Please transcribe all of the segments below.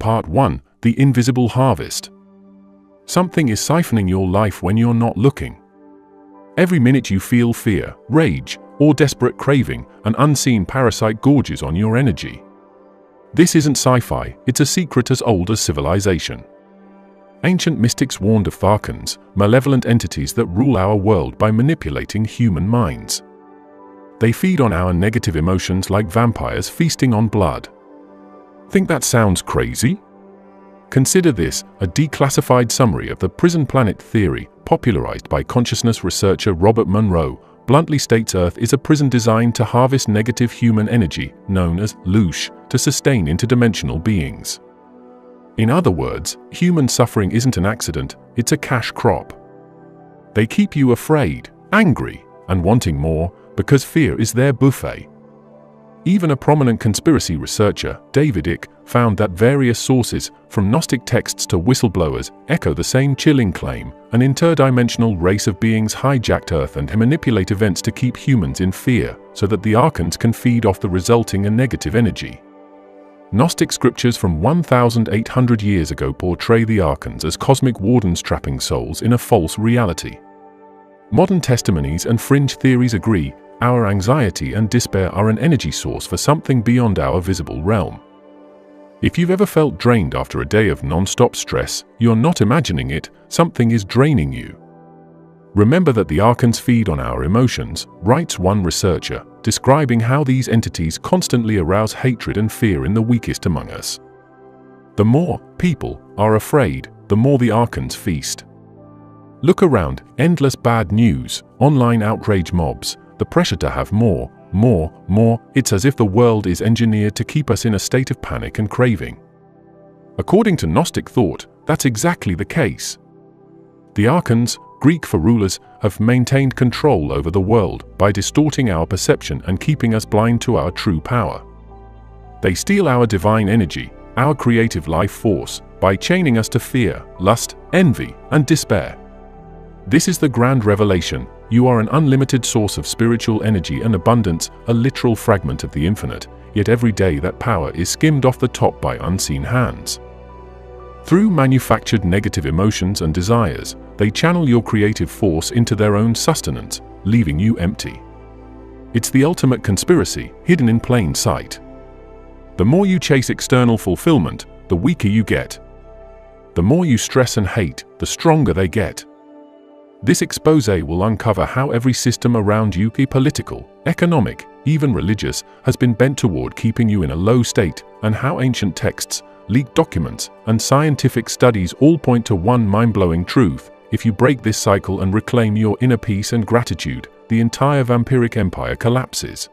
Part 1: The Invisible Harvest. Something is siphoning your life when you're not looking. Every minute you feel fear, rage, or desperate craving, an unseen parasite gorges on your energy. This isn't sci-fi, it's a secret as old as civilization. Ancient mystics warned of Archons, malevolent entities that rule our world by manipulating human minds. They feed on our negative emotions like vampires feasting on blood. Think that sounds crazy? Consider this, a declassified summary of the prison planet theory, popularized by consciousness researcher Robert Monroe, bluntly states Earth is a prison designed to harvest negative human energy, known as loosh, to sustain interdimensional beings. In other words, human suffering isn't an accident, it's a cash crop. They keep you afraid, angry, and wanting more, because fear is their buffet. Even a prominent conspiracy researcher, David Icke, found that various sources, from Gnostic texts to whistleblowers, echo the same chilling claim: an interdimensional race of beings hijacked Earth and manipulate events to keep humans in fear, so that the Archons can feed off the resulting negative energy. Gnostic scriptures from 1,800 years ago portray the Archons as cosmic wardens trapping souls in a false reality. Modern testimonies and fringe theories agree: our anxiety and despair are an energy source for something beyond our visible realm. If you've ever felt drained after a day of non-stop stress, you're not imagining it, something is draining you. Remember that the Archons feed on our emotions, writes one researcher, describing how these entities constantly arouse hatred and fear in the weakest among us. The more people are afraid, the more the Archons feast. Look around: endless bad news, online outrage mobs, the pressure to have more. It's as if the world is engineered to keep us in a state of panic and craving. According to Gnostic thought, that's exactly the case. The Archons, Greek for rulers, have maintained control over the world by distorting our perception and keeping us blind to our true power. They steal our divine energy, our creative life force, by chaining us to fear, lust, envy, and despair. This is the grand revelation: you are an unlimited source of spiritual energy and abundance, a literal fragment of the infinite, yet every day that power is skimmed off the top by unseen hands. Through manufactured negative emotions and desires, they channel your creative force into their own sustenance, leaving you empty. It's the ultimate conspiracy, hidden in plain sight. The more you chase external fulfillment, the weaker you get. The more you stress and hate, the stronger they get. This expose will uncover how every system around you, political, economic, even religious, has been bent toward keeping you in a low state, and how ancient texts, leaked documents, and scientific studies all point to one mind-blowing truth: if you break this cycle and reclaim your inner peace and gratitude, the entire vampiric empire collapses.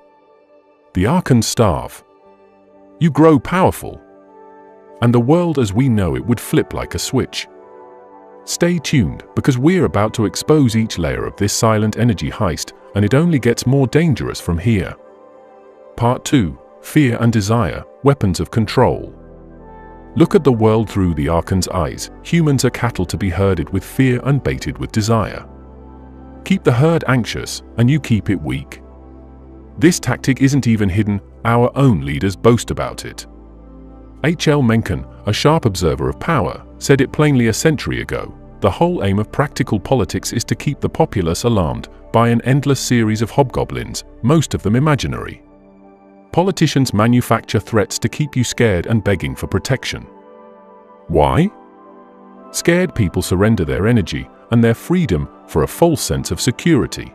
The Archons starve. You grow powerful. And the world as we know it would flip like a switch. Stay tuned, because we're about to expose each layer of this silent energy heist, and it only gets more dangerous from here. Part 2: Fear and Desire, Weapons of Control. Look at the world through the Archon's eyes. Humans are cattle to be herded with fear and baited with desire. Keep the herd anxious, and you keep it weak. This tactic isn't even hidden, our own leaders boast about it. H.L. Mencken, a sharp observer of power, said it plainly a century ago: the whole aim of practical politics is to keep the populace alarmed by an endless series of hobgoblins, most of them imaginary. Politicians manufacture threats to keep you scared and begging for protection. Why? Scared people surrender their energy and their freedom for a false sense of security.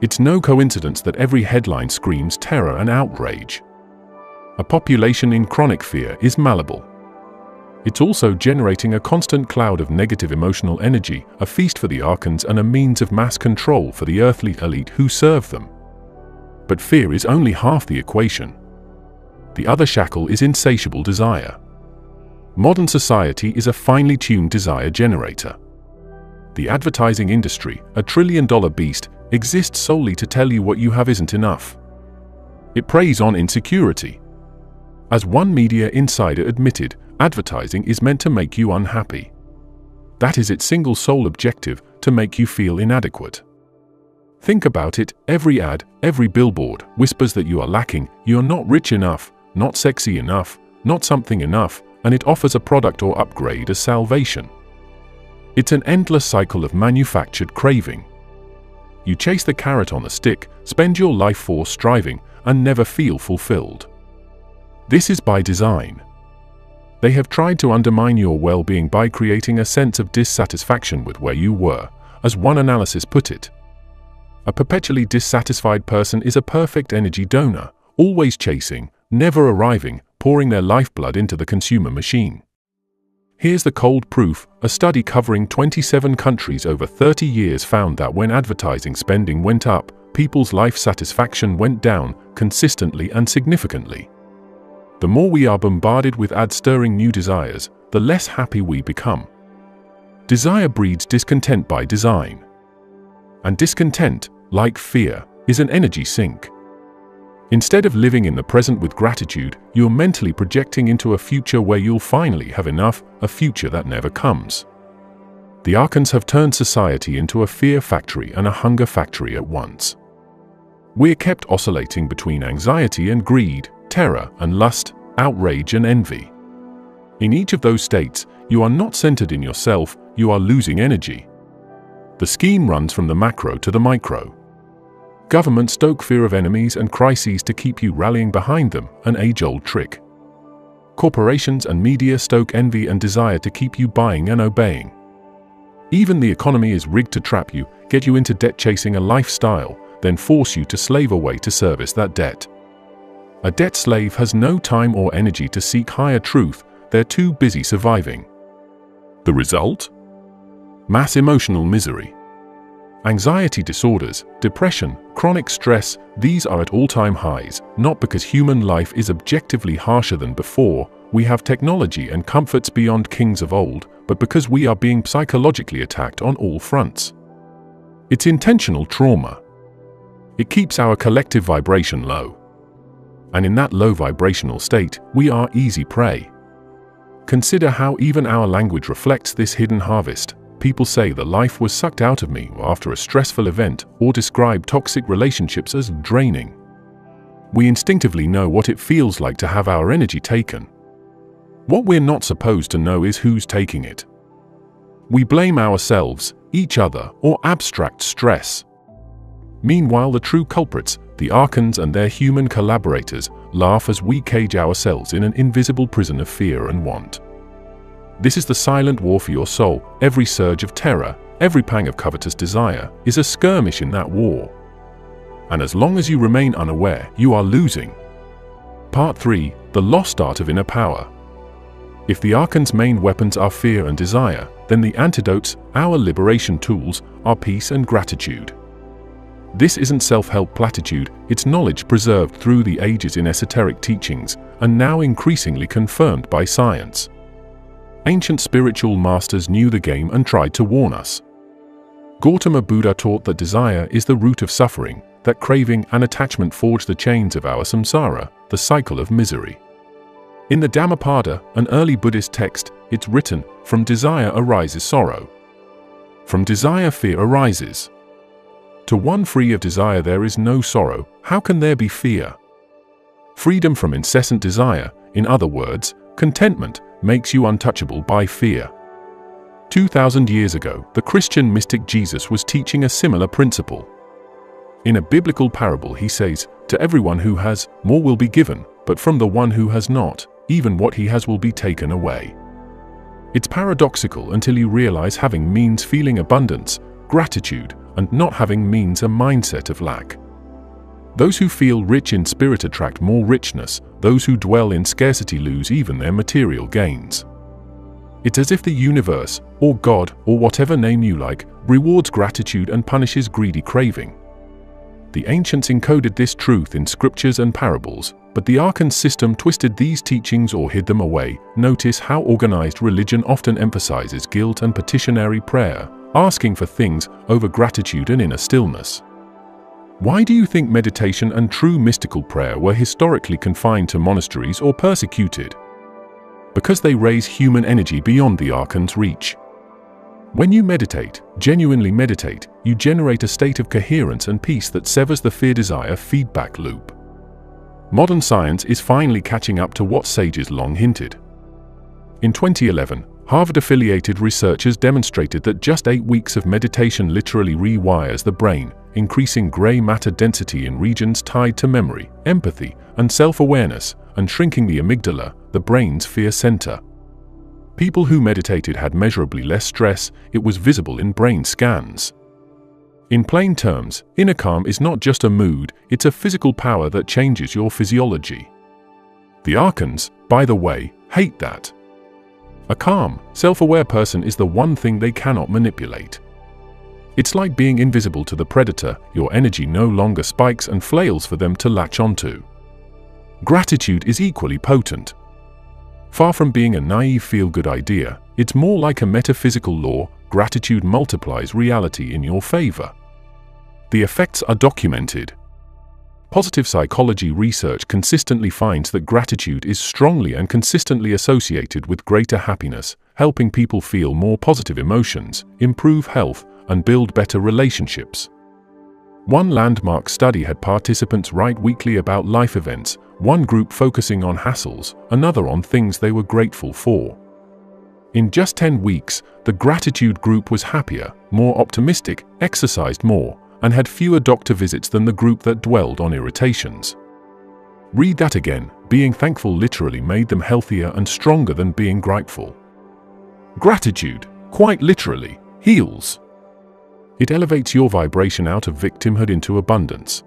It's no coincidence that every headline screams terror and outrage. A population in chronic fear is malleable. It's also generating a constant cloud of negative emotional energy, a feast for the Archons and a means of mass control for the earthly elite who serve them. But fear is only half the equation. The other shackle is insatiable desire. Modern society is a finely tuned desire generator. The advertising industry, a trillion-dollar beast, exists solely to tell you what you have isn't enough. It preys on insecurity. As one media insider admitted, advertising is meant to make you unhappy. That is its single sole objective, to make you feel inadequate. Think about it: every ad, every billboard whispers that you are lacking, you're not rich enough, not sexy enough, not something enough, and it offers a product or upgrade as salvation. It's an endless cycle of manufactured craving. You chase the carrot on the stick, spend your life force striving, and never feel fulfilled. This is by design. They have tried to undermine your well-being by creating a sense of dissatisfaction with where you were, as one analysis put it. A perpetually dissatisfied person is a perfect energy donor, always chasing, never arriving, pouring their lifeblood into the consumer machine. Here's the cold proof. A study covering 27 countries over 30 years found that when advertising spending went up, people's life satisfaction went down consistently and significantly. The more we are bombarded with ad-stirring new desires, the less happy we become. Desire breeds discontent by design. And discontent, like fear, is an energy sink. Instead of living in the present with gratitude, you're mentally projecting into a future where you'll finally have enough, a future that never comes. The Archons have turned society into a fear factory and a hunger factory at once. We're kept oscillating between anxiety and greed, terror and lust, outrage and envy. In each of those states, you are not centered in yourself, you are losing energy. The scheme runs from the macro to the micro. Governments stoke fear of enemies and crises to keep you rallying behind them, an age-old trick. Corporations and media stoke envy and desire to keep you buying and obeying. Even the economy is rigged to trap you, get you into debt-chasing a lifestyle, then force you to slave away to service that debt. A debt slave has no time or energy to seek higher truth, they're too busy surviving. The result? Mass emotional misery. Anxiety disorders, depression, chronic stress, these are at all-time highs, not because human life is objectively harsher than before, we have technology and comforts beyond kings of old, but because we are being psychologically attacked on all fronts. It's intentional trauma. It keeps our collective vibration low. And in that low vibrational state, we are easy prey. Consider how even our language reflects this hidden harvest. People say the life was sucked out of me after a stressful event, or describe toxic relationships as draining. We instinctively know what it feels like to have our energy taken. What we're not supposed to know is who's taking it. We blame ourselves, each other, or abstract stress. Meanwhile, the true culprits, the Archons and their human collaborators, laugh as we cage ourselves in an invisible prison of fear and want. This is the silent war for your soul. Every surge of terror, every pang of covetous desire, is a skirmish in that war. And as long as you remain unaware, you are losing. Part 3. The Lost Art of Inner Power. If the Archon's main weapons are fear and desire, then the antidotes, our liberation tools, are peace and gratitude. This isn't self-help platitude, it's knowledge preserved through the ages in esoteric teachings, and now increasingly confirmed by science. Ancient spiritual masters knew the game and tried to warn us. Gautama Buddha taught that desire is the root of suffering, that craving and attachment forge the chains of our samsara, the cycle of misery. In the Dhammapada, an early Buddhist text, it's written, "From desire arises sorrow. From desire fear arises. To one free of desire there is no sorrow, how can there be fear?" Freedom from incessant desire, in other words, contentment, makes you untouchable by fear. 2,000 years ago, the Christian mystic Jesus was teaching a similar principle. In a biblical parable he says, "To everyone who has, more will be given, but from the one who has not, even what he has will be taken away." It's paradoxical until you realize having means feeling abundance, gratitude, and not having means a mindset of lack. Those who feel rich in spirit attract more richness, those who dwell in scarcity lose even their material gains. It's as if the universe, or God, or whatever name you like, rewards gratitude and punishes greedy craving. The ancients encoded this truth in scriptures and parables, but the Archon system twisted these teachings or hid them away. Notice how organized religion often emphasizes guilt and petitionary prayer, asking for things over gratitude and inner stillness. Why do you think meditation and true mystical prayer were historically confined to monasteries or persecuted? Because they raise human energy beyond the Archon's reach. When you meditate, genuinely meditate, you generate a state of coherence and peace that severs the fear-desire feedback loop. Modern science is finally catching up to what sages long hinted. In 2011, Harvard-affiliated researchers demonstrated that just 8 weeks of meditation literally rewires the brain, increasing gray matter density in regions tied to memory, empathy, and self-awareness, and shrinking the amygdala, the brain's fear center. People who meditated had measurably less stress. It was visible in brain scans. In plain terms, inner calm is not just a mood, it's a physical power that changes your physiology. The Archons, by the way, hate that. A calm, self-aware person is the one thing they cannot manipulate. It's like being invisible to the predator. Your energy no longer spikes and flails for them to latch onto. Gratitude is equally potent. Far from being a naive feel-good idea, it's more like a metaphysical law. Gratitude multiplies reality in your favor. The effects are documented. Positive psychology research consistently finds that gratitude is strongly and consistently associated with greater happiness, helping people feel more positive emotions, improve health, and build better relationships. One landmark study had participants write weekly about life events, one group focusing on hassles, another on things they were grateful for. In just 10 weeks, the gratitude group was happier, more optimistic, exercised more, and had fewer doctor visits than the group that dwelled on irritations. Read that again. Being thankful literally made them healthier and stronger than being grateful. Gratitude, quite literally, heals. It elevates your vibration out of victimhood into abundance.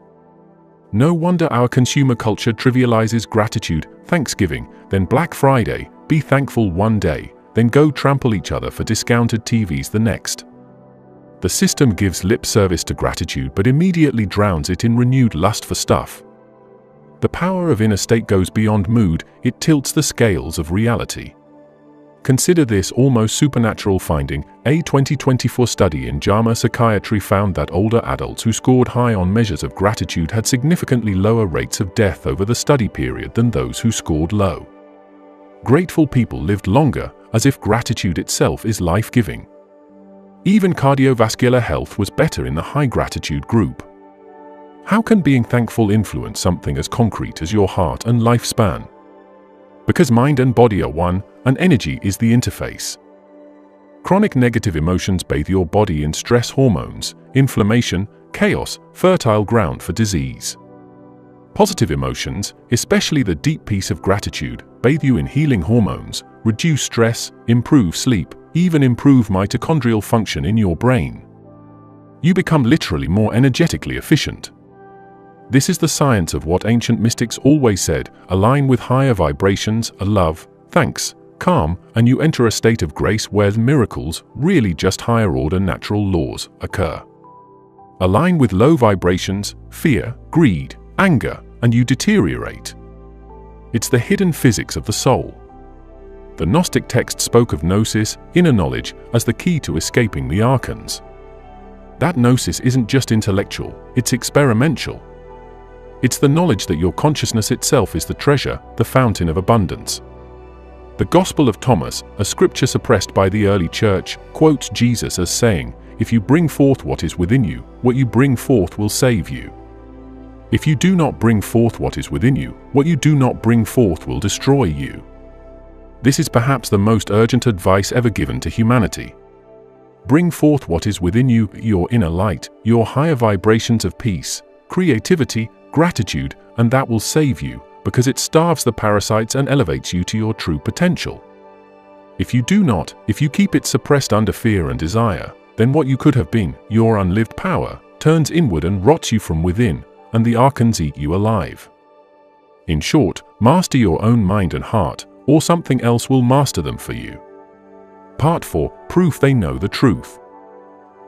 No wonder our consumer culture trivializes gratitude. Thanksgiving, then Black Friday, be thankful one day, then go trample each other for discounted TVs the next. The system gives lip service to gratitude but immediately drowns it in renewed lust for stuff. The power of inner state goes beyond mood, it tilts the scales of reality. Consider this almost supernatural finding. A 2024 study in JAMA Psychiatry found that older adults who scored high on measures of gratitude had significantly lower rates of death over the study period than those who scored low. Grateful people lived longer, as if gratitude itself is life-giving. Even cardiovascular health was better in the high gratitude group. How can being thankful influence something as concrete as your heart and lifespan? Because mind and body are one, and energy is the interface. Chronic negative emotions bathe your body in stress hormones, inflammation, chaos, fertile ground for disease. Positive emotions, especially the deep peace of gratitude, bathe you in healing hormones, reduce stress, improve sleep, even improve mitochondrial function in your brain. You become literally more energetically efficient. This is the science of what ancient mystics always said: align with higher vibrations, a love, thanks, calm, and you enter a state of grace where miracles, really just higher-order natural laws, occur. Align with low vibrations, fear, greed, anger, and you deteriorate. It's the hidden physics of the soul. The Gnostic text spoke of gnosis, inner knowledge, as the key to escaping the Archons. That gnosis isn't just intellectual, it's experimental. It's the knowledge that your consciousness itself is the treasure, the fountain of abundance. The Gospel of Thomas, a scripture suppressed by the early church, quotes Jesus as saying, "If you bring forth what is within you, what you bring forth will save you. If you do not bring forth what is within you, what you do not bring forth will destroy you." This is perhaps the most urgent advice ever given to humanity. Bring forth what is within you, your inner light, your higher vibrations of peace, creativity, gratitude, and that will save you, because it starves the parasites and elevates you to your true potential. If you do not, if you keep it suppressed under fear and desire, then what you could have been, your unlived power, turns inward and rots you from within, and the Archons eat you alive. In short, master your own mind and heart, or something else will master them for you. Part 4. Proof they know the truth.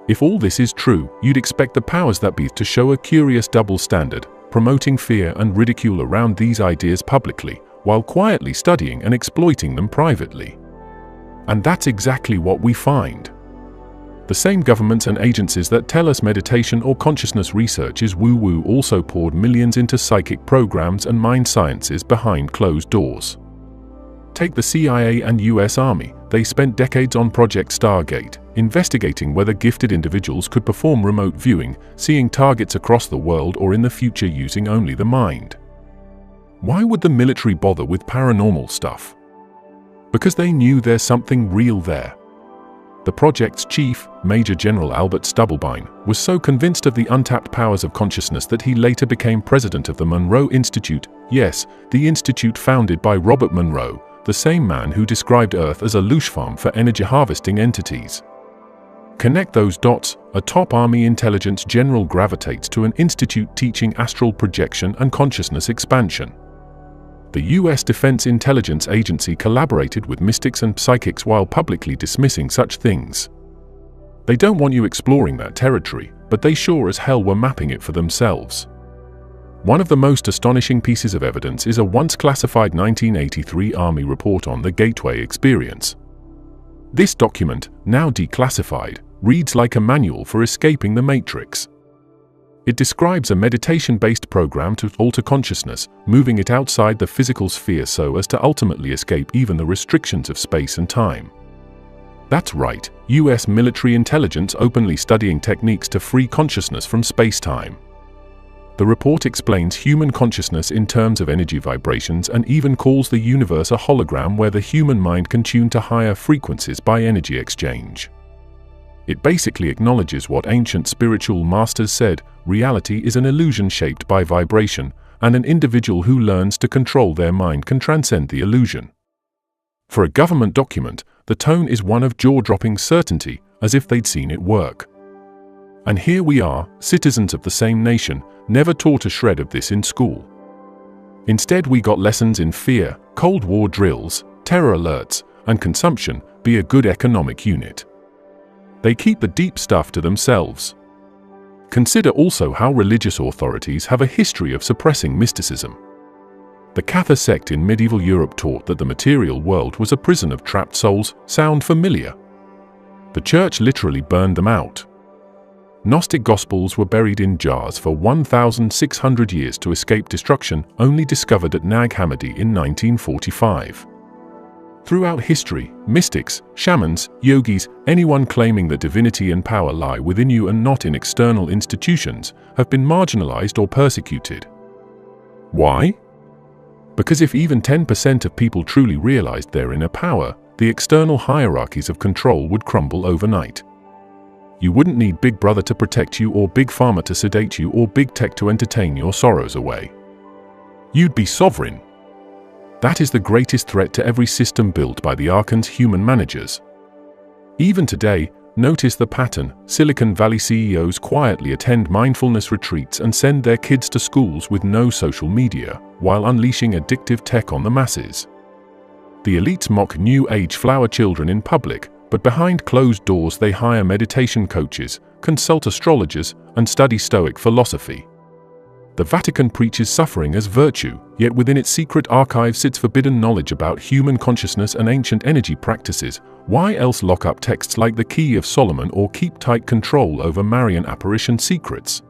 If all this is true, you'd expect the powers that be to show a curious double standard, promoting fear and ridicule around these ideas publicly, while quietly studying and exploiting them privately. And that's exactly what we find. The same governments and agencies that tell us meditation or consciousness research is woo-woo also poured millions into psychic programs and mind sciences behind closed doors. Take the CIA and US Army. They spent decades on Project Stargate, investigating whether gifted individuals could perform remote viewing, seeing targets across the world or in the future using only the mind. Why would the military bother with paranormal stuff? because they knew there's something real there. The project's chief, Major General Albert Stubblebine, was so convinced of the untapped powers of consciousness that he later became president of the Monroe Institute, yes, the institute founded by Robert Monroe, the same man who described Earth as a loosh farm for energy harvesting entities. Connect those dots, a top Army intelligence general gravitates to an institute teaching astral projection and consciousness expansion. The U.S. Defense Intelligence Agency collaborated with mystics and psychics while publicly dismissing such things. They don't want you exploring that territory, but they sure as hell were mapping it for themselves. One of the most astonishing pieces of evidence is a once classified 1983 Army report on the Gateway experience. This document, now declassified, reads like a manual for escaping the Matrix. It describes a meditation-based program to alter consciousness, moving it outside the physical sphere so as to ultimately escape even the restrictions of space and time. That's right, US military intelligence openly studying techniques to free consciousness from space-time. The report explains human consciousness in terms of energy vibrations and even calls the universe a hologram where the human mind can tune to higher frequencies by energy exchange. It basically acknowledges what ancient spiritual masters said: reality is an illusion shaped by vibration, and an individual who learns to control their mind can transcend the illusion. For a government document, the tone is one of jaw-dropping certainty, as if they'd seen it work. And here we are, citizens of the same nation, never taught a shred of this in school. Instead, we got lessons in fear, Cold War drills, terror alerts, and consumption, be a good economic unit. They keep the deep stuff to themselves. Consider also how religious authorities have a history of suppressing mysticism. The Cathar sect in medieval Europe taught that the material world was a prison of trapped souls. Sound familiar? The church literally burned them out. Gnostic gospels were buried in jars for 1,600 years to escape destruction, only discovered at Nag Hammadi in 1945. Throughout history, mystics, shamans, yogis, anyone claiming that divinity and power lie within you and not in external institutions, have been marginalized or persecuted. Why? Because if even 10% of people truly realized their inner power, the external hierarchies of control would crumble overnight. You wouldn't need Big Brother to protect you, or Big Pharma to sedate you, or Big Tech to entertain your sorrows away. You'd be sovereign. That is the greatest threat to every system built by the Archon's human managers. Even today, notice the pattern: Silicon Valley CEOs quietly attend mindfulness retreats and send their kids to schools with no social media, while unleashing addictive tech on the masses. The elites mock New Age flower children in public, but behind closed doors they hire meditation coaches, consult astrologers, and study Stoic philosophy. The Vatican preaches suffering as virtue, yet within its secret archive sits forbidden knowledge about human consciousness and ancient energy practices. Why else lock up texts like the Key of Solomon or keep tight control over Marian apparition secrets?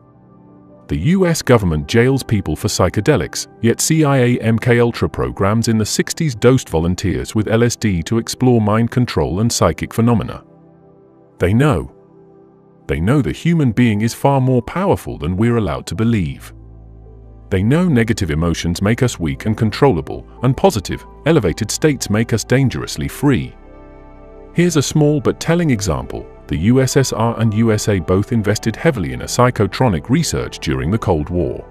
The US government jails people for psychedelics, yet CIA MKUltra programs in the 60s dosed volunteers with LSD to explore mind control and psychic phenomena. They know. They know the human being is far more powerful than we're allowed to believe. They know negative emotions make us weak and controllable, and positive, elevated states make us dangerously free. Here's a small but telling example. The USSR and USA both invested heavily in a psychotronic research during the Cold War.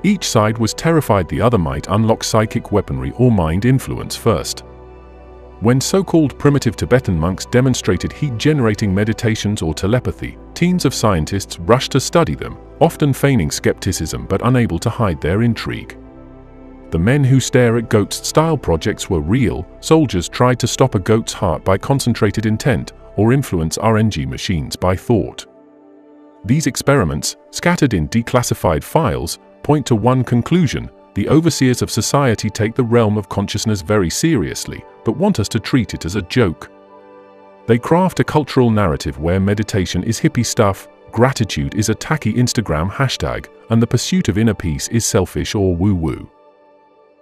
Each side was terrified the other might unlock psychic weaponry or mind influence first. When so-called primitive Tibetan monks demonstrated heat-generating meditations or telepathy, teams of scientists rushed to study them, often feigning skepticism but unable to hide their intrigue. The men who stare at ghost-style projects were real. Soldiers tried to stop a goat's heart by concentrated intent, or influence RNG machines by thought. These experiments, scattered in declassified files, point to one conclusion: the overseers of society take the realm of consciousness very seriously, but want us to treat it as a joke. They craft a cultural narrative where meditation is hippie stuff, gratitude is a tacky Instagram hashtag, and the pursuit of inner peace is selfish or woo-woo.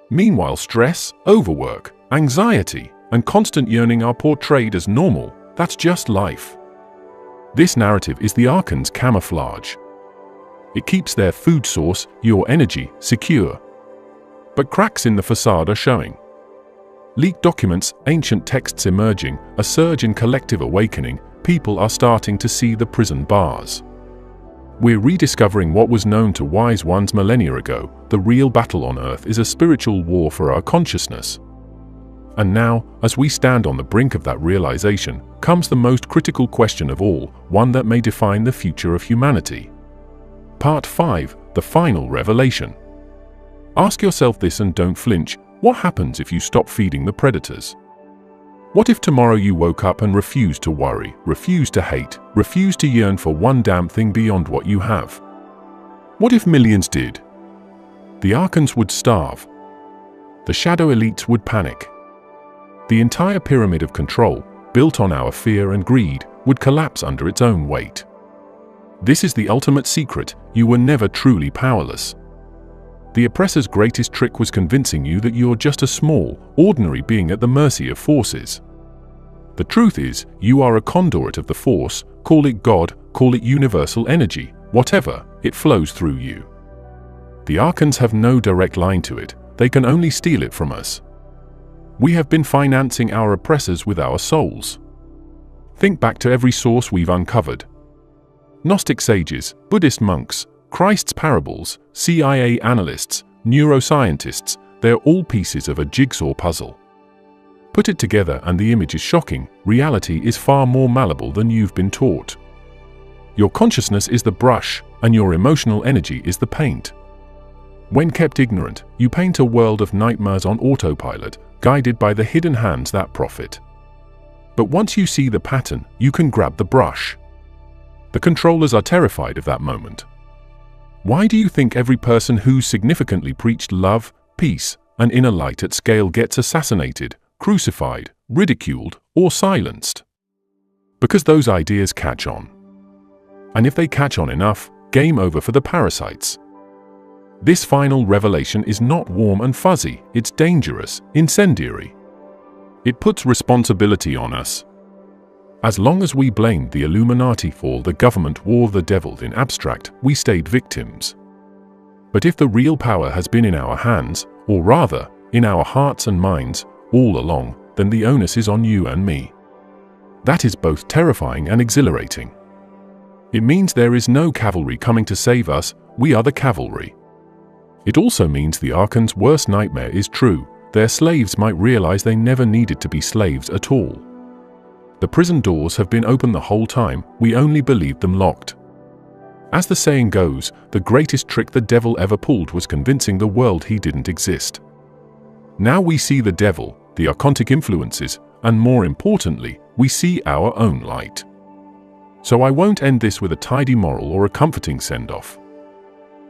Meanwhile, stress, overwork, anxiety, and constant yearning are portrayed as normal. That's just life. This narrative is the Archon's camouflage. It keeps their food source, your energy, secure. But cracks in the facade are showing. Leaked documents, ancient texts emerging, a surge in collective awakening, people are starting to see the prison bars. We're rediscovering what was known to wise ones millennia ago. The real battle on Earth is a spiritual war for our consciousness. And now, as we stand on the brink of that realization, comes the most critical question of all, one that may define the future of humanity. Part 5, the final revelation. Ask yourself this and don't flinch. What happens if you stop feeding the predators? What if tomorrow you woke up and refused to worry, refused to hate, refused to yearn for one damn thing beyond what you have? What if millions did? The Archons would starve. The shadow elites would panic. The entire pyramid of control, built on our fear and greed, would collapse under its own weight. This is the ultimate secret: you were never truly powerless. The oppressor's greatest trick was convincing you that you're just a small, ordinary being at the mercy of forces. The truth is, you are a conduit of the force. Call it God, call it universal energy, whatever, it flows through you. The Archons have no direct line to it, they can only steal it from us. We have been financing our oppressors with our souls. Think back to every source we've uncovered. Gnostic sages, Buddhist monks, Christ's parables, CIA analysts, neuroscientists, they're all pieces of a jigsaw puzzle. Put it together and the image is shocking. Reality is far more malleable than you've been taught. Your consciousness is the brush, and your emotional energy is the paint. When kept ignorant, you paint a world of nightmares on autopilot, guided by the hidden hands that profit. But once you see the pattern, you can grab the brush. The controllers are terrified of that moment. Why do you think every person who's significantly preached love, peace, and inner light at scale gets assassinated, crucified, ridiculed, or silenced? Because those ideas catch on. And if they catch on enough, game over for the parasites. This final revelation is not warm and fuzzy, it's dangerous, incendiary. It puts responsibility on us. As long as we blamed the Illuminati for the government war, the devil in abstract, we stayed victims. But if the real power has been in our hands, or rather, in our hearts and minds, all along, then the onus is on you and me. That is both terrifying and exhilarating. It means there is no cavalry coming to save us, we are the cavalry. It also means the Archon's worst nightmare is true. Their slaves might realize they never needed to be slaves at all. The prison doors have been open the whole time, we only believed them locked. As the saying goes, the greatest trick the devil ever pulled was convincing the world he didn't exist. Now we see the devil, the archontic influences, and more importantly, we see our own light. So I won't end this with a tidy moral or a comforting send-off.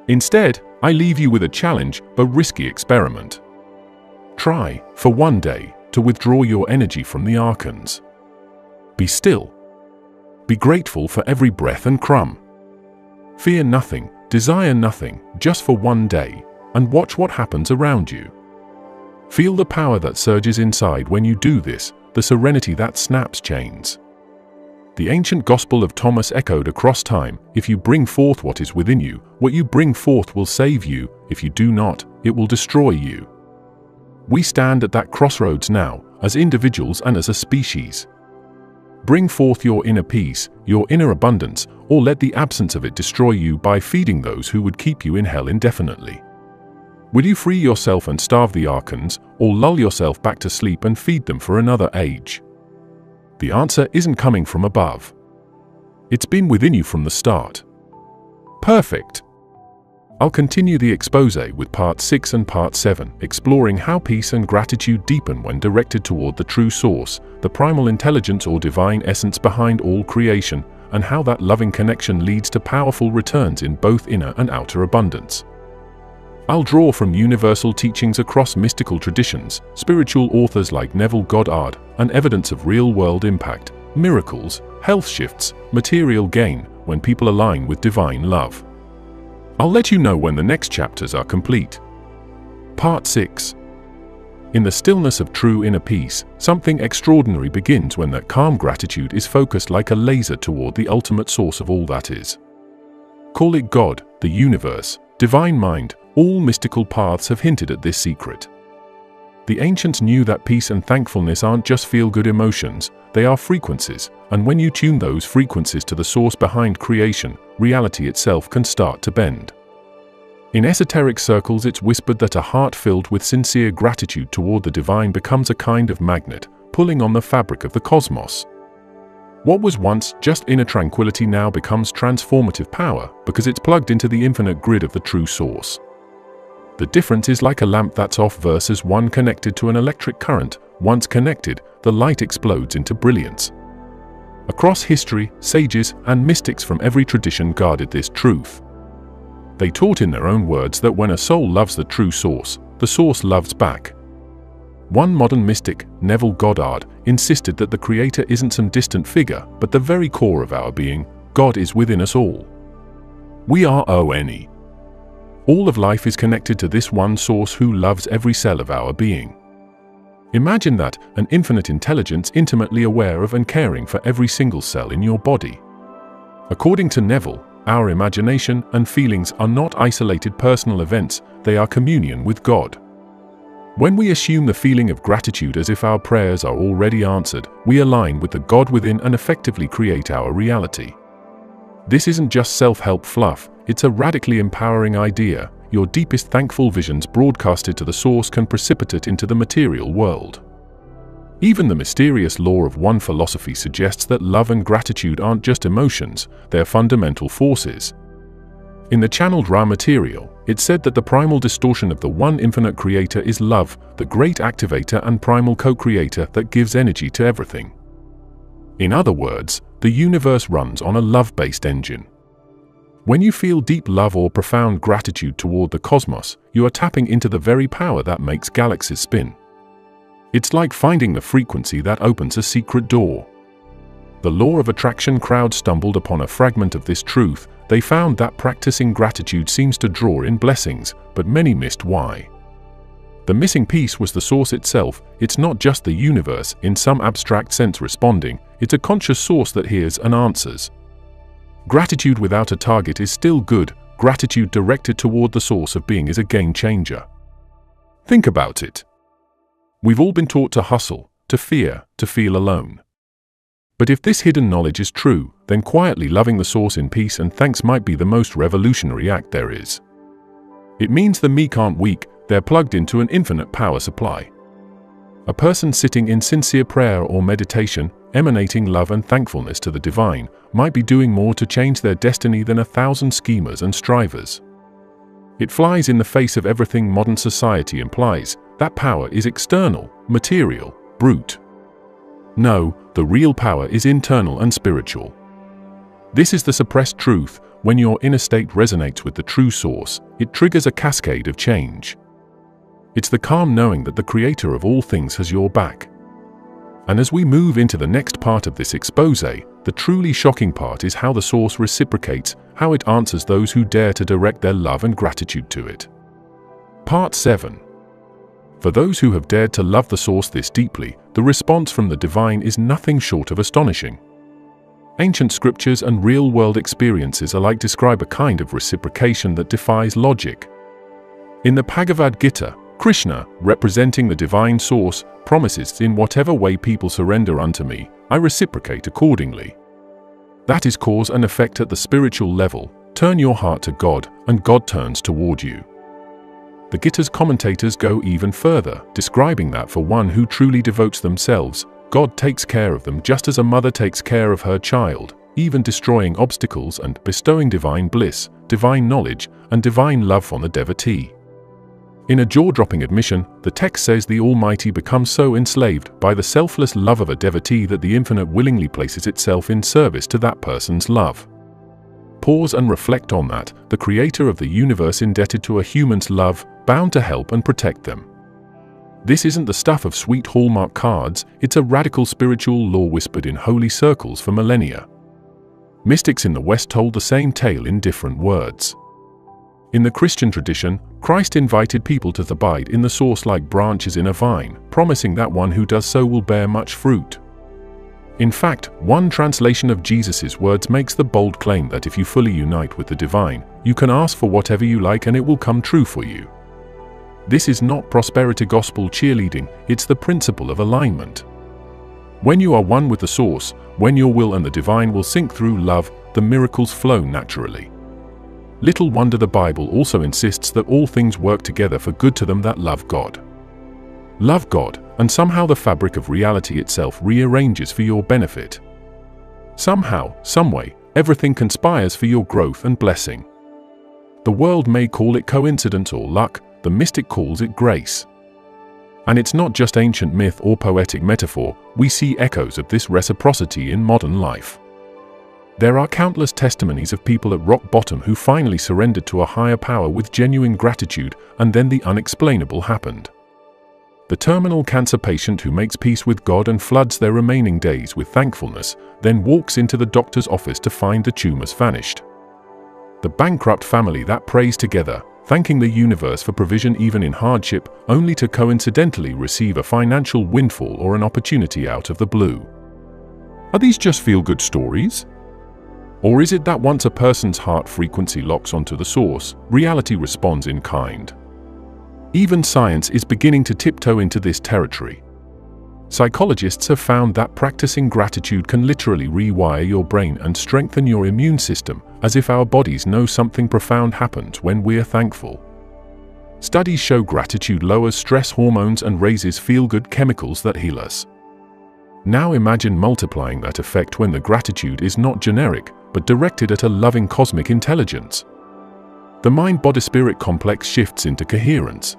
Instead, I leave you with a challenge, a risky experiment. Try, for one day, to withdraw your energy from the Archons. Be still. Be grateful for every breath and crumb. Fear nothing, desire nothing, just for one day, and watch what happens around you. Feel the power that surges inside when you do this, the serenity that snaps chains. The ancient gospel of Thomas echoed across time: if you bring forth what is within you, what you bring forth will save you; if you do not, it will destroy you. We stand at that crossroads now, as individuals and as a species. Bring forth your inner peace, your inner abundance, or let the absence of it destroy you by feeding those who would keep you in hell indefinitely. Will you free yourself and starve the Archons, or lull yourself back to sleep and feed them for another age? The answer isn't coming from above. It's been within you from the start. Perfect. I'll continue the exposé with Part 6 and Part 7, exploring how peace and gratitude deepen when directed toward the true source, the primal intelligence or divine essence behind all creation, and how that loving connection leads to powerful returns in both inner and outer abundance. I'll draw from universal teachings across mystical traditions, spiritual authors like Neville Goddard, and evidence of real-world impact, miracles, health shifts, material gain, when people align with divine love. I'll let you know when the next chapters are complete. Part 6. In the stillness of true inner peace, something extraordinary begins when that calm gratitude is focused like a laser toward the ultimate source of all that is. Call it God, the universe, divine mind, all mystical paths have hinted at this secret. The ancients knew that peace and thankfulness aren't just feel-good emotions, they are frequencies, and when you tune those frequencies to the source behind creation, reality itself can start to bend. In esoteric circles, it's whispered that a heart filled with sincere gratitude toward the divine becomes a kind of magnet, pulling on the fabric of the cosmos. What was once just inner tranquility now becomes transformative power because it's plugged into the infinite grid of the true source. The difference is like a lamp that's off versus one connected to an electric current. Once connected, the light explodes into brilliance. Across history, sages and mystics from every tradition guarded this truth. They taught in their own words that when a soul loves the true source, the source loves back. One modern mystic, Neville Goddard, insisted that the Creator isn't some distant figure, but the very core of our being. God is within us all. We are one. All of life is connected to this one source who loves every cell of our being. Imagine that, an infinite intelligence intimately aware of and caring for every single cell in your body. According to Neville, our imagination and feelings are not isolated personal events, they are communion with God. When we assume the feeling of gratitude as if our prayers are already answered, we align with the God within and effectively create our reality. This isn't just self-help fluff, it's a radically empowering idea. Your deepest thankful visions broadcasted to the source can precipitate into the material world. Even the mysterious law of one philosophy suggests that love and gratitude aren't just emotions, they're fundamental forces. In the channeled raw material, it's said that the primal distortion of the one infinite creator is love, the great activator and primal co-creator that gives energy to everything. In other words, the universe runs on a love-based engine. When you feel deep love or profound gratitude toward the cosmos, you are tapping into the very power that makes galaxies spin. It's like finding the frequency that opens a secret door. The law of attraction crowd stumbled upon a fragment of this truth. They found that practicing gratitude seems to draw in blessings, but many missed why. The missing piece was the source itself. It's not just the universe in some abstract sense responding, it's a conscious source that hears and answers. Gratitude without a target is still good. Gratitude directed toward the source of being is a game changer. Think about it. We've all been taught to hustle, to fear, to feel alone. But if this hidden knowledge is true, then quietly loving the source in peace and thanks might be the most revolutionary act there is. It means the meek aren't weak, they're plugged into an infinite power supply. A person sitting in sincere prayer or meditation, emanating love and thankfulness to the divine, might be doing more to change their destiny than 1,000 schemers and strivers. It flies in the face of everything modern society implies. That power is external, material, brute. No, the real power is internal and spiritual. This is the suppressed truth. When your inner state resonates with the true source, it triggers a cascade of change. It's the calm knowing that the creator of all things has your back. And as we move into the next part of this expose, the truly shocking part is how the source reciprocates, how it answers those who dare to direct their love and gratitude to it. Part 7. For those who have dared to love the source this deeply, the response from the divine is nothing short of astonishing. Ancient scriptures and real-world experiences alike describe a kind of reciprocation that defies logic. In the Bhagavad Gita, Krishna, representing the divine source, promises, "In whatever way people surrender unto me, I reciprocate accordingly." That is cause and effect at the spiritual level. Turn your heart to God, and God turns toward you. The Gita's commentators go even further, describing that for one who truly devotes themselves, God takes care of them just as a mother takes care of her child, even destroying obstacles and bestowing divine bliss, divine knowledge, and divine love on the devotee. In a jaw-dropping admission, the text says the Almighty becomes so enslaved by the selfless love of a devotee that the Infinite willingly places itself in service to that person's love. Pause and reflect on that, the creator of the universe indebted to a human's love, bound to help and protect them. This isn't the stuff of sweet Hallmark cards, it's a radical spiritual law whispered in holy circles for millennia. Mystics in the West told the same tale in different words. In the Christian tradition, Christ invited people to abide in the source like branches in a vine, promising that one who does so will bear much fruit. In fact, one translation of Jesus' words makes the bold claim that if you fully unite with the divine, you can ask for whatever you like and it will come true for you. This is not prosperity gospel cheerleading, it's the principle of alignment. When you are one with the source, when your will and the divine will sync through love, the miracles flow naturally. Little wonder the Bible also insists that all things work together for good to them that love God. Love God, and somehow the fabric of reality itself rearranges for your benefit. Somehow, someway, everything conspires for your growth and blessing. The world may call it coincidence or luck, the mystic calls it grace. And it's not just ancient myth or poetic metaphor, we see echoes of this reciprocity in modern life. There are countless testimonies of people at rock bottom who finally surrendered to a higher power with genuine gratitude, and then the unexplainable happened. The terminal cancer patient who makes peace with God and floods their remaining days with thankfulness, then walks into the doctor's office to find the tumors vanished. The bankrupt family that prays together, thanking the universe for provision even in hardship, only to coincidentally receive a financial windfall or an opportunity out of the blue. Are these just feel-good stories? Or is it that once a person's heart frequency locks onto the source, reality responds in kind? Even science is beginning to tiptoe into this territory. Psychologists have found that practicing gratitude can literally rewire your brain and strengthen your immune system, as if our bodies know something profound happens when we're thankful. Studies show gratitude lowers stress hormones and raises feel-good chemicals that heal us. Now imagine multiplying that effect when the gratitude is not generic, but directed at a loving cosmic intelligence. The mind-body-spirit complex shifts into coherence.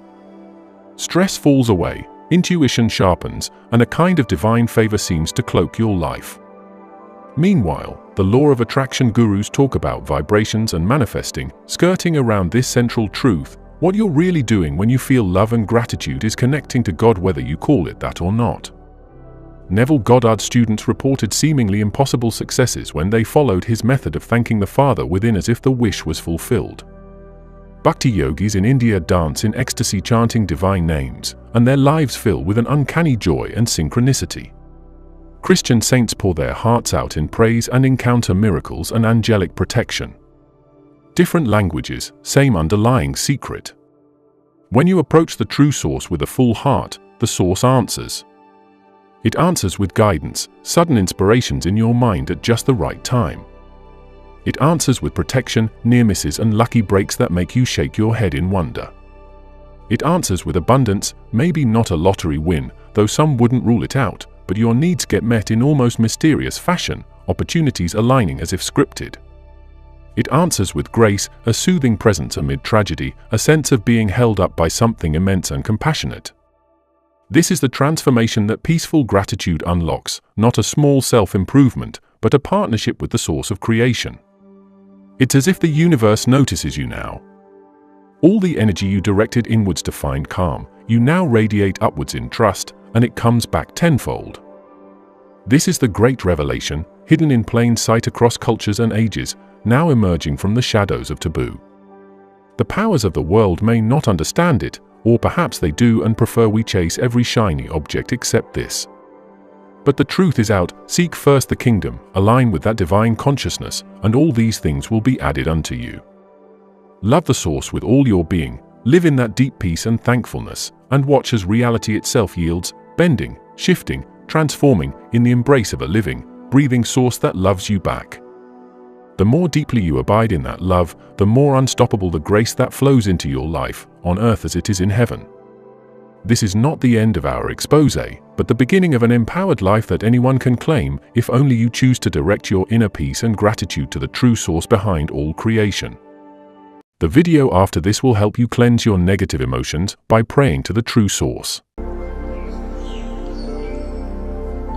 Stress falls away, intuition sharpens, and a kind of divine favor seems to cloak your life. Meanwhile, the law of attraction gurus talk about vibrations and manifesting, skirting around this central truth. What you're really doing when you feel love and gratitude is connecting to God, whether you call it that or not. Neville Goddard's students reported seemingly impossible successes when they followed his method of thanking the Father within as if the wish was fulfilled. Bhakti yogis in India dance in ecstasy chanting divine names, and their lives fill with an uncanny joy and synchronicity. Christian saints pour their hearts out in praise and encounter miracles and angelic protection. Different languages, same underlying secret. When you approach the true source with a full heart, the source answers. It answers with guidance, sudden inspirations in your mind at just the right time. It answers with protection, near misses and lucky breaks that make you shake your head in wonder. It answers with abundance, maybe not a lottery win, though some wouldn't rule it out, but your needs get met in almost mysterious fashion, opportunities aligning as if scripted. It answers with grace, a soothing presence amid tragedy, a sense of being held up by something immense and compassionate. This is the transformation that peaceful gratitude unlocks, not a small self-improvement, but a partnership with the source of creation. It's as if the universe notices you now. All the energy you directed inwards to find calm, you now radiate upwards in trust, and it comes back tenfold. This is the great revelation, hidden in plain sight across cultures and ages, now emerging from the shadows of taboo. The powers of the world may not understand it, or perhaps they do and prefer we chase every shiny object except this. But the truth is out, seek first the kingdom, align with that divine consciousness, and all these things will be added unto you. Love the source with all your being, live in that deep peace and thankfulness, and watch as reality itself yields, bending, shifting, transforming, in the embrace of a living, breathing source that loves you back. The more deeply you abide in that love, the more unstoppable the grace that flows into your life, on earth as it is in heaven. This is not the end of our expose, but the beginning of an empowered life that anyone can claim, if only you choose to direct your inner peace and gratitude to the true source behind all creation. The video after this will help you cleanse your negative emotions by praying to the true source.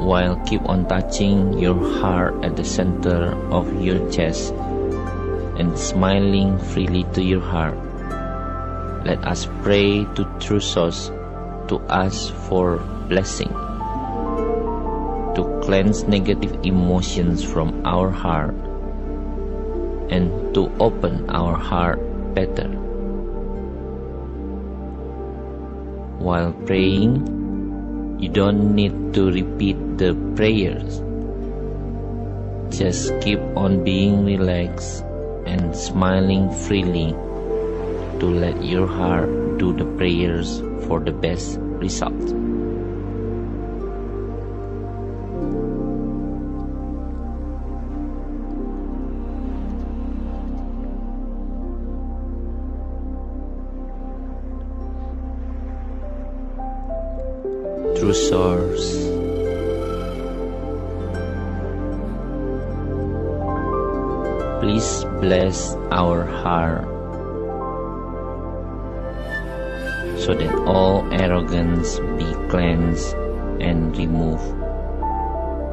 While keep on touching your heart at the center of your chest and smiling freely to your heart, let us pray to true source to ask for blessing, to cleanse negative emotions from our heart, and to open our heart better. While praying, you don't need to repeat the prayers. Just keep on being relaxed and smiling freely to let your heart do the prayers for the best result. True source, please bless our heart so that all arrogance be cleansed and removed,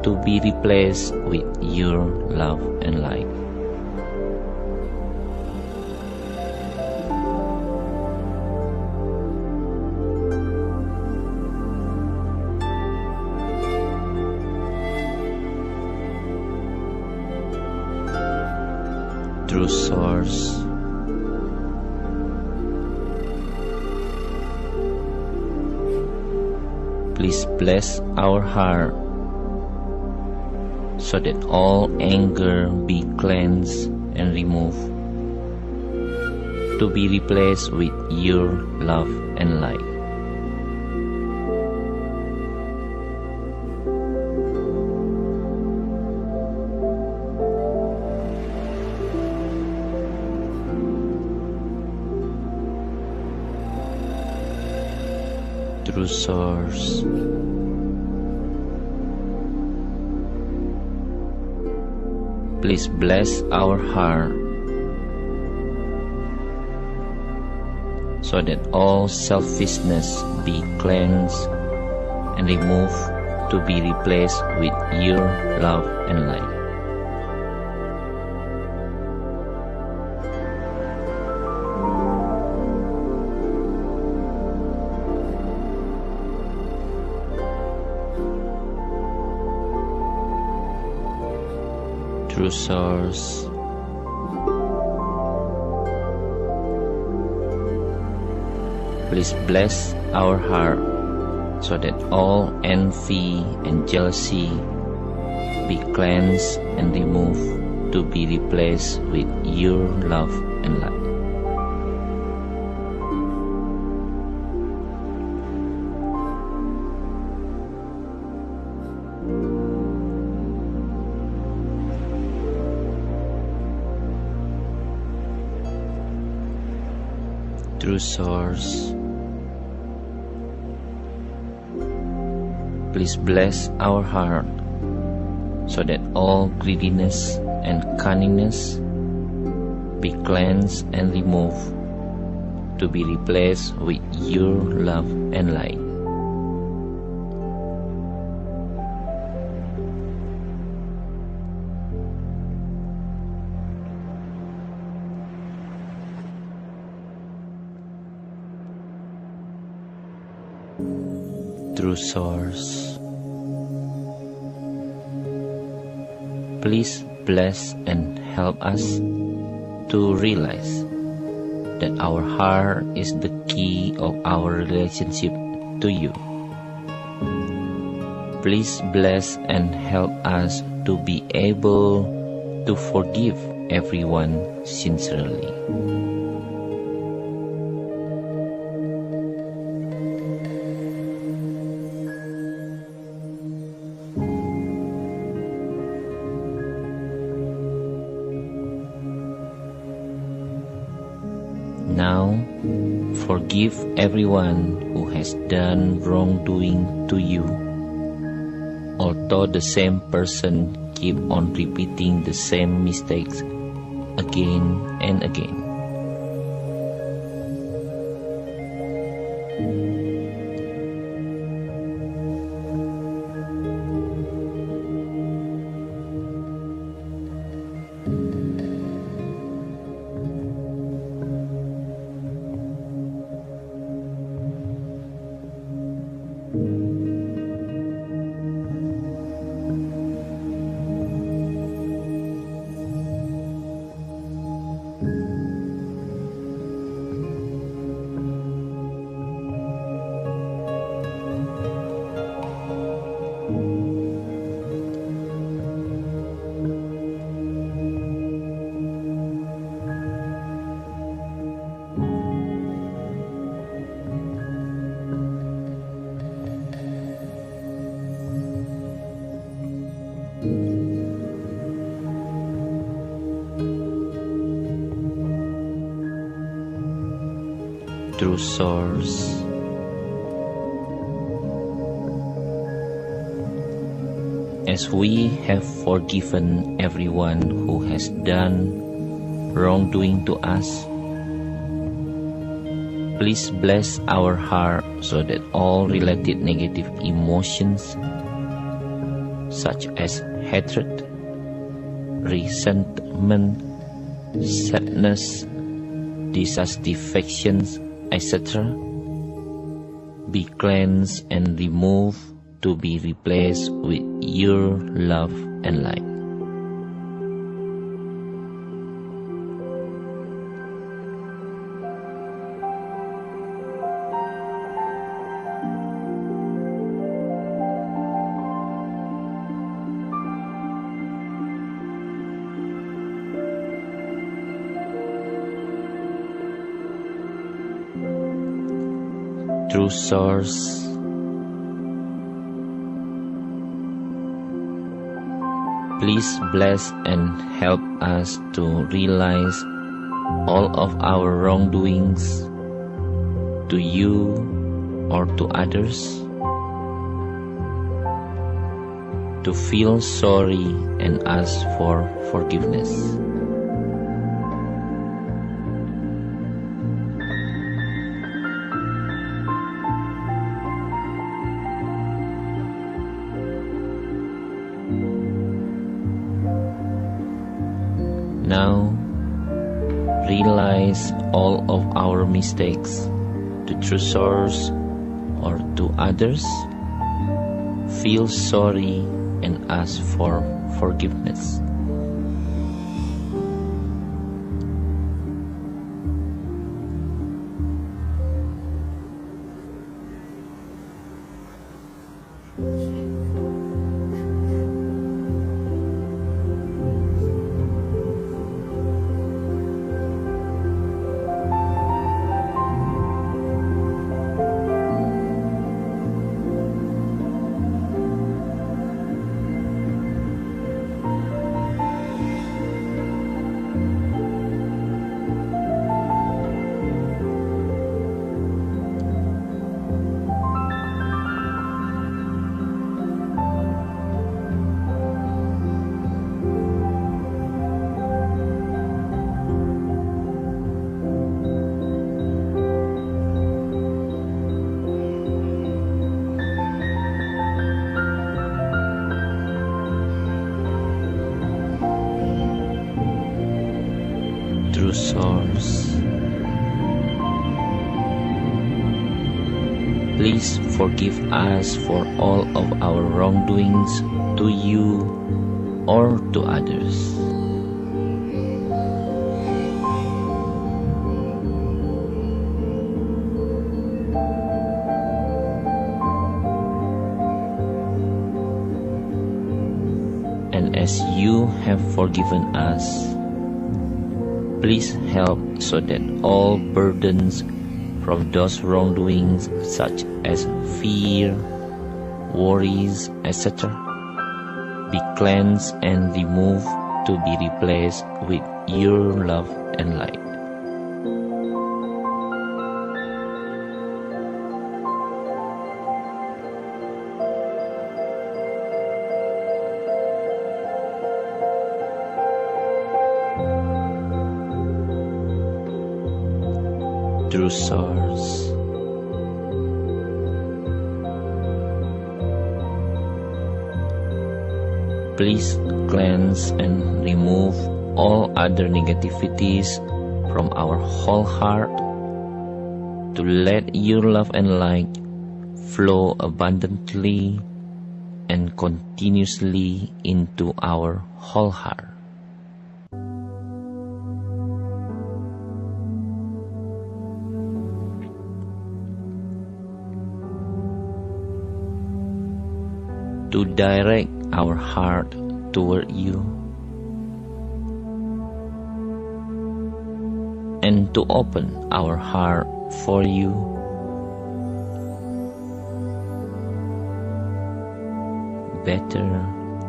to be replaced with your love and light. True source, please bless our heart so that all anger be cleansed and removed, to be replaced with your love and light. True source, please bless our heart so that all selfishness be cleansed and removed, to be replaced with your love and light. True source, please bless our heart so that all envy and jealousy be cleansed and removed, to be replaced with your love and light. True source, please bless our heart so that all greediness and cunningness be cleansed and removed, to be replaced with your love and light. True source, please bless and help us to realize that our heart is the key of our relationship to you. Please bless and help us to be able to forgive everyone sincerely. Now, forgive everyone who has done wrongdoing to you, although the same person keep on repeating the same mistakes again and again. True source, as we have forgiven everyone who has done wrongdoing to us, please bless our heart so that all related negative emotions such as hatred, resentment, sadness, dissatisfactions, etc. be cleansed and removed to be replaced with your love and light. True source, please bless and help us to realize all of our wrongdoings to you or to others, to feel sorry and ask for forgiveness. Now, realize all of our mistakes to true source or to others, feel sorry and ask for forgiveness. True source, please forgive us for all of our wrongdoings to you or to others. And as you have forgiven us, please help so that all burdens from those wrongdoings such as fear, worries, etc. be cleansed and removed to be replaced with your love and light. True source, please cleanse and remove all other negativities from our whole heart to let your love and light flow abundantly and continuously into our whole heart. To direct our heart toward you and to open our heart for you, better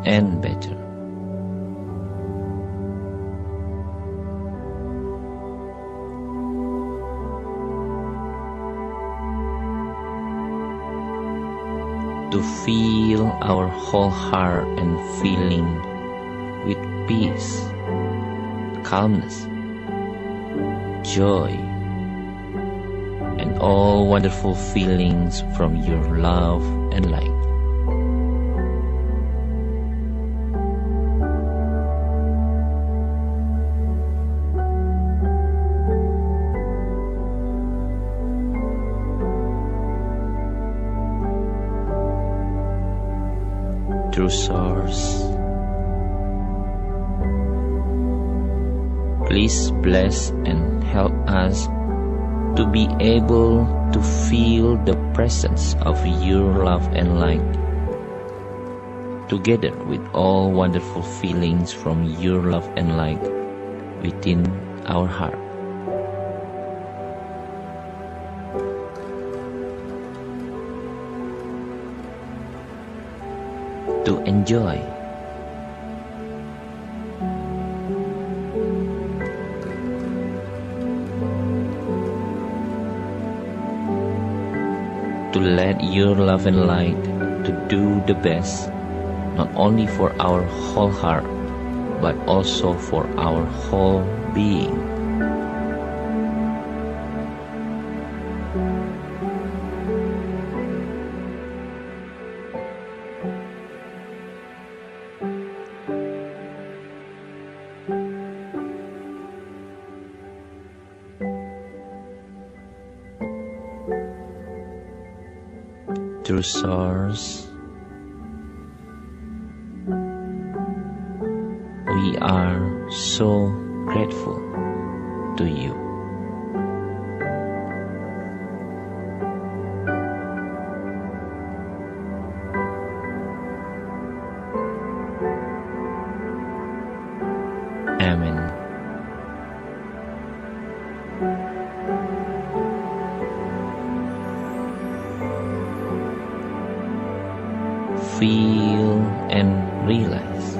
and better. To fill our whole heart and feeling with peace, calmness, joy, and all wonderful feelings from your love and light. True Source, please bless and help us to be able to feel the presence of your love and light, together with all wonderful feelings from your love and light within our heart. To enjoy, to let your love and light to do the best, not only for our whole heart, but also for our whole being. True Source, we are so grateful to you. Amen. Feel and realize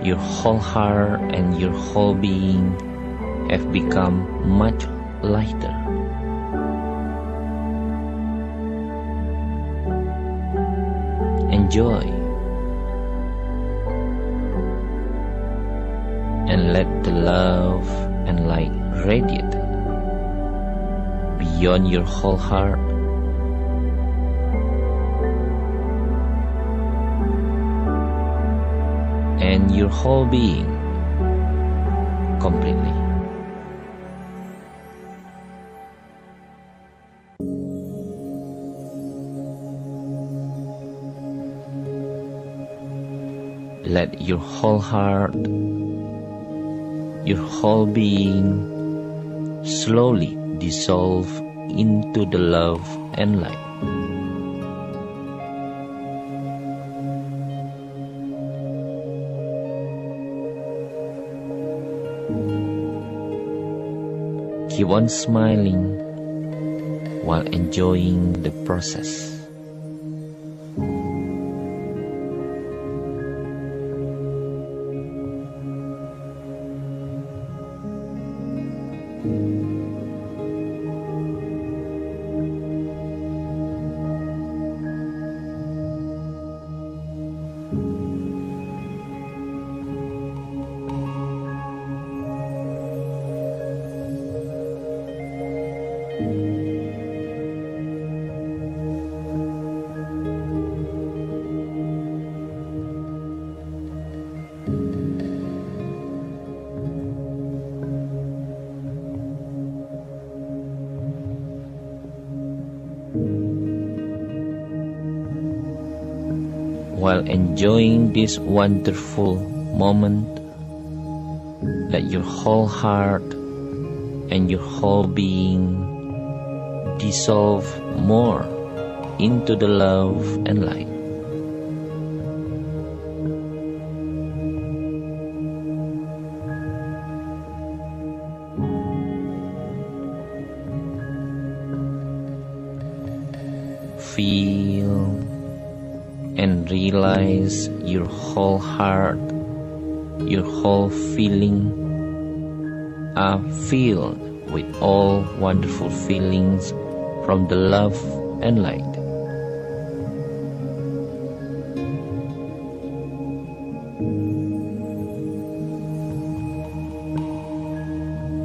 your whole heart and your whole being have become much lighter. Enjoy and let the love and light radiate beyond your whole heart and your whole being completely. Let your whole heart, your whole being slowly dissolve into the love and light. Keep on smiling while enjoying the process. While enjoying this wonderful moment, let your whole heart and your whole being dissolve more into the love and light. Feel and realize your whole heart, your whole feeling are filled with all wonderful feelings from the love and light.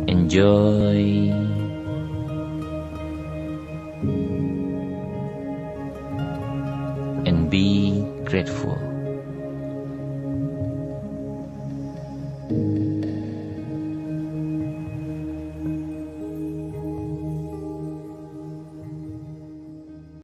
Enjoy and be grateful.